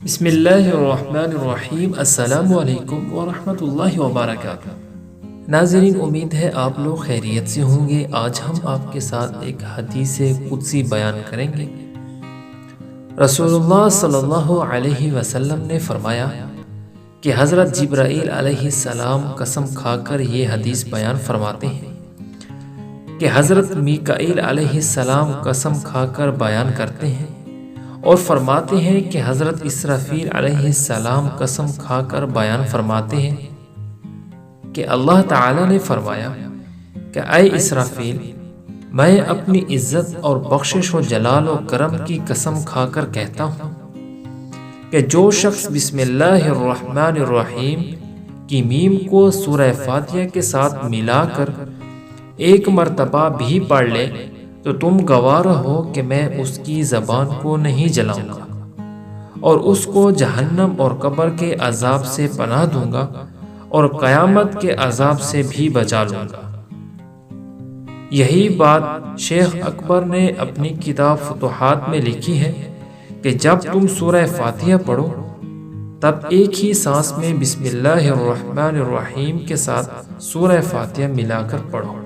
بسم اللہ الرحمن الرحیم۔ السلام علیکم ورحمۃ اللہ وبرکاتہ۔ ناظرین، امید ہے آپ لوگ خیریت سے ہوں گے۔ آج ہم آپ کے ساتھ ایک حدیث قدسی بیان کریں گے۔ رسول اللہ صلی اللہ علیہ وسلم نے فرمایا کہ حضرت جبرائیل علیہ السلام قسم کھا کر یہ حدیث بیان فرماتے ہیں کہ حضرت میکائیل علیہ السلام قسم کھا کر بیان کرتے ہیں اور فرماتے ہیں کہ حضرت اسرافیل علیہ السلام قسم کھا کر بیان فرماتے ہیں کہ اللہ تعالی نے فرمایا کہ اے اسرافیل، میں اپنی عزت اور بخشش و جلال و کرم کی قسم کھا کر کہتا ہوں کہ جو شخص بسم اللہ الرحمن الرحیم کی میم کو سورہ فاتحہ کے ساتھ ملا کر ایک مرتبہ بھی پڑھ لے تو تم گواہ ہو کہ میں اس کی زبان کو نہیں جلاؤں گا اور اس کو جہنم اور قبر کے عذاب سے پناہ دوں گا اور قیامت کے عذاب سے بھی بچا لوں گا۔ یہی بات شیخ اکبر نے اپنی کتاب فتوحات میں لکھی ہے کہ جب تم سورہ فاتحہ پڑھو تب ایک ہی سانس میں بسم اللہ الرحمن الرحیم کے ساتھ سورہ فاتحہ ملا کر پڑھو۔